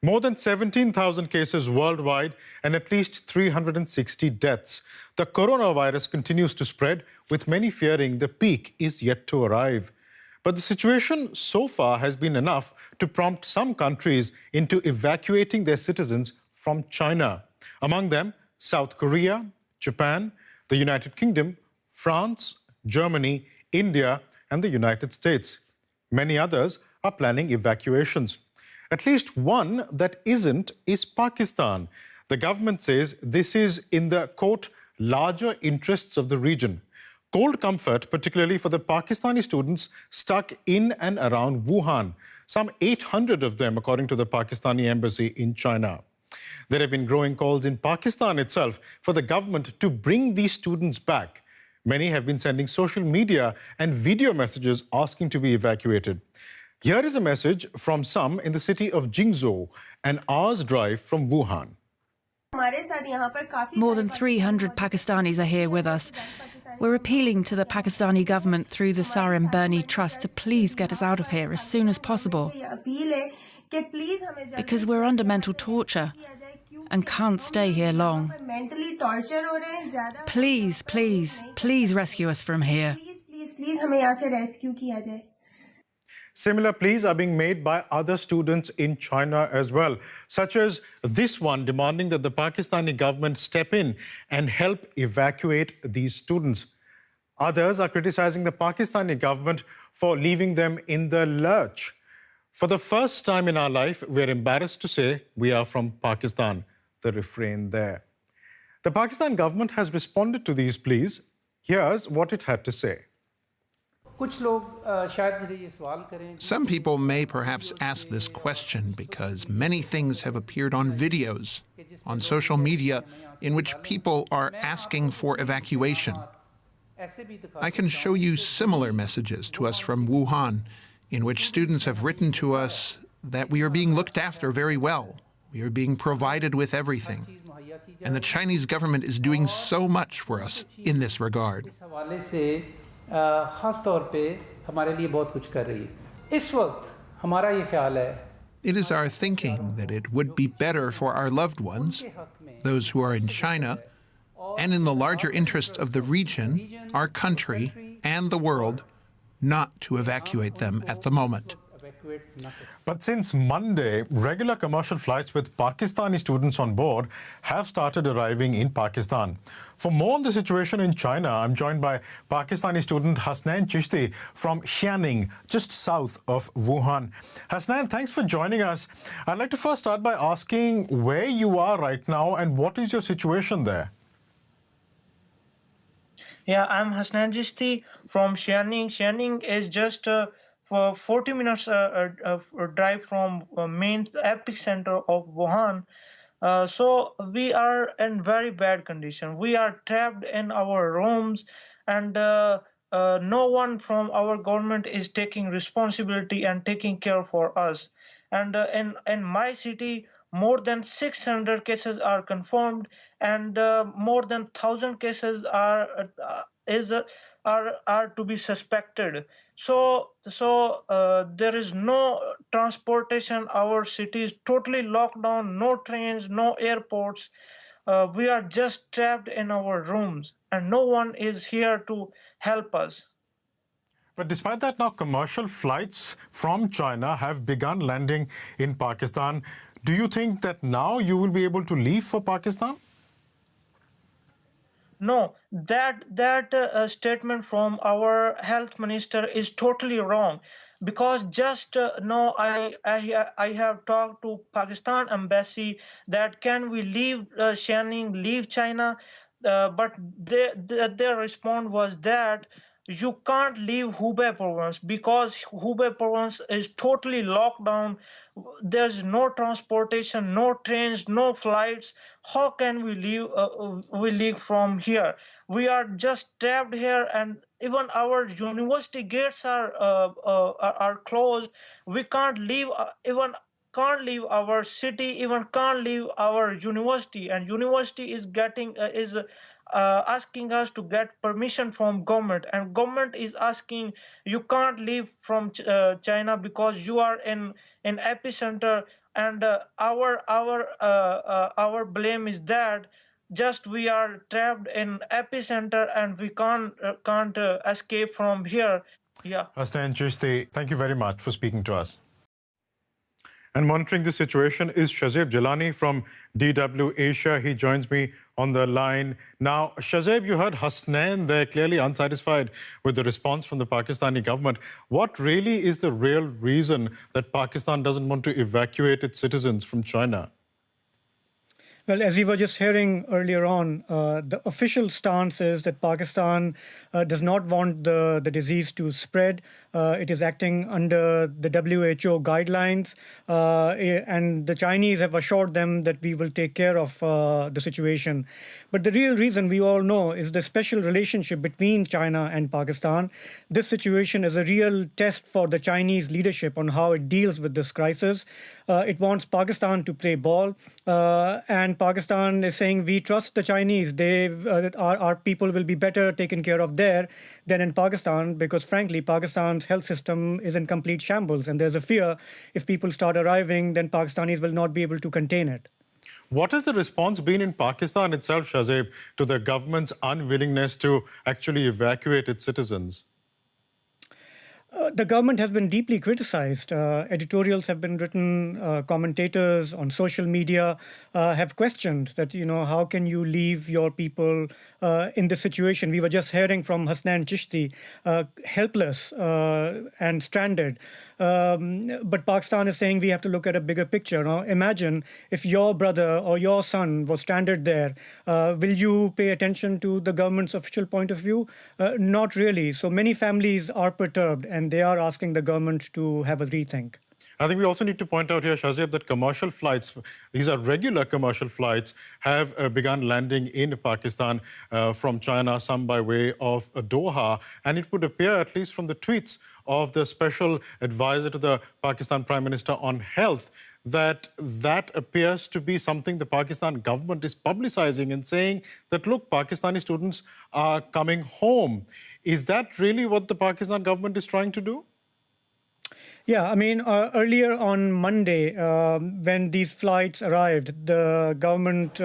More than 17,000 cases worldwide and at least 360 deaths. The coronavirus continues to spread, with many fearing the peak is yet to arrive. But the situation so far has been enough to prompt some countries into evacuating their citizens from China. Among them, South Korea, Japan, the United Kingdom, France, Germany, India, and the United States. Many others are planning evacuations. At least one that isn't is Pakistan. The government says this is in the, quote, larger interests of the region. Cold comfort, particularly for the Pakistani students stuck in and around Wuhan. Some 800 of them, according to the Pakistani embassy in China. There have been growing calls in Pakistan itself for the government to bring these students back. Many have been sending social media and video messages asking to be evacuated. Here is a message from some in the city of Jingzhou, an hour's drive from Wuhan. More than 300 Pakistanis are here with us. We're appealing to the Pakistani government through the Sarem Berni Trust to please get us out of here as soon as possible. Because we're under mental torture and can't stay here long. Please, please, please rescue us from here. Similar pleas are being made by other students in China as well, such as this one demanding that the Pakistani government step in and help evacuate these students. Others are criticizing the Pakistani government for leaving them in the lurch. For the first time in our life, we're embarrassed to say we are from Pakistan. The refrain there. The Pakistan government has responded to these pleas. Here's what it had to say. Some people may perhaps ask this question because many things have appeared on videos, on social media, in which people are asking for evacuation. I can show you similar messages to us from Wuhan, in which students have written to us that we are being looked after very well. We are being provided with everything. And the Chinese government is doing so much for us in this regard. It is our thinking that it would be better for our loved ones, those who are in China, and in the larger interests of the region, our country, and the world, not to evacuate them at the moment. But since Monday, regular commercial flights with Pakistani students on board have started arriving in Pakistan. For more on the situation in China, I'm joined by Pakistani student Hasnain Chishti from Xianing, just south of Wuhan. Hasnain, thanks for joining us. I'd like to first start by asking where you are right now and what is your situation there? Yeah, I'm Hasnain Chishti from Xianing. Xianing is just for 40 minutes drive from main epicenter of Wuhan. So we are in very bad condition. We are trapped in our rooms, and no one from our government is taking responsibility and taking care for us. And in my city, more than 600 cases are confirmed, and more than 1,000 cases are to be suspected. So there is no transportation. Our city is totally locked down. No trains, no airports. We are just trapped in our rooms, and no one is here to help us. But despite that, now commercial flights from China have begun landing in Pakistan. Do you think that now you will be able to leave for Pakistan? No, that statement from our health minister is totally wrong, because just now I have talked to Pakistan embassy that can we leave Xianing, leave China, but their response was that you can't leave Hubei province because Hubei province is totally locked down. There's no transportation, no trains, no flights. How can we leave? We leave from here. We are just trapped here, and even our university gates are closed. We can't leave. Even can't leave our city. Even can't leave our university. And university is asking us to get permission from government, and government is asking you can't leave from China because you are in epicenter and our blame is that just we are trapped in epicenter and we can't escape from here. Yeah. Hasnain Chishti, thank you very much for speaking to us. And monitoring the situation is Shazib Jalani from DW Asia. He joins me on the line now. Shazib, you heard Hasnain there, clearly unsatisfied with the response from the Pakistani government. What really is the real reason that Pakistan doesn't want to evacuate its citizens from China? Well, as we were just hearing earlier on, the official stance is that Pakistan does not want the disease to spread. It is acting under the WHO guidelines, and the Chinese have assured them that we will take care of the situation. But the real reason we all know is the special relationship between China and Pakistan. This situation is a real test for the Chinese leadership on how it deals with this crisis. It wants Pakistan to play ball, and Pakistan is saying we trust the Chinese. Our people will be better taken care of there than in Pakistan, because frankly, Pakistan's health system is in complete shambles, and there's a fear if people start arriving, then Pakistanis will not be able to contain it. What has the response been in Pakistan itself, Shazib, to the government's unwillingness to actually evacuate its citizens? The government has been deeply criticized. Editorials have been written. Commentators on social media have questioned that, how can you leave your people in this situation? We were just hearing from Hasnain Chishti, helpless and stranded. But Pakistan is saying we have to look at a bigger picture. Now, imagine if your brother or your son was stranded there. Will you pay attention to the government's official point of view? Not really. So many families are perturbed, and they are asking the government to have a rethink. I think we also need to point out here, Shazib, that commercial flights, these are regular commercial flights, have begun landing in Pakistan from China, some by way of Doha. And it would appear, at least from the tweets of the special advisor to the Pakistan Prime Minister on Health, that appears to be something the Pakistan government is publicizing and saying that, look, Pakistani students are coming home. Is that really what the Pakistan government is trying to do? Yeah, I mean, earlier on Monday, when these flights arrived, the government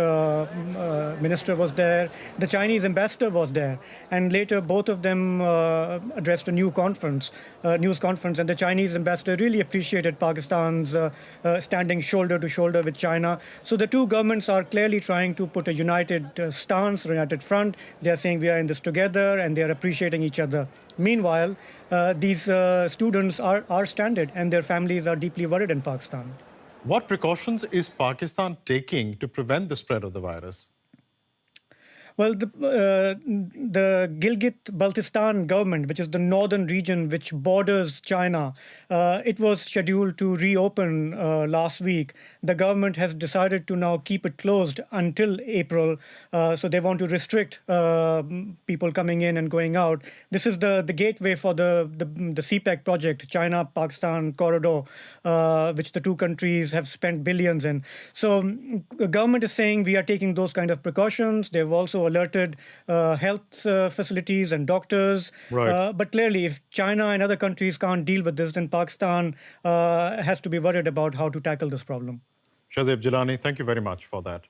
minister was there, the Chinese ambassador was there, and later both of them addressed a news conference, and the Chinese ambassador really appreciated Pakistan's standing shoulder to shoulder with China. So the two governments are clearly trying to put a united stance, a united front. They are saying we are in this together, and they are appreciating each other. Meanwhile, these students are stranded, and their families are deeply worried in Pakistan. What precautions is Pakistan taking to prevent the spread of the virus? Well, the Gilgit-Baltistan government, which is the northern region which borders China, it was scheduled to reopen last week. The government has decided to now keep it closed until April. So they want to restrict people coming in and going out. This is the gateway for the CPEC project, China-Pakistan corridor, which the two countries have spent billions in. So the government is saying we are taking those kind of precautions. They've also alerted health facilities and doctors. Right. But clearly, if China and other countries can't deal with this, then Pakistan has to be worried about how to tackle this problem. Shazib Jalani, thank you very much for that.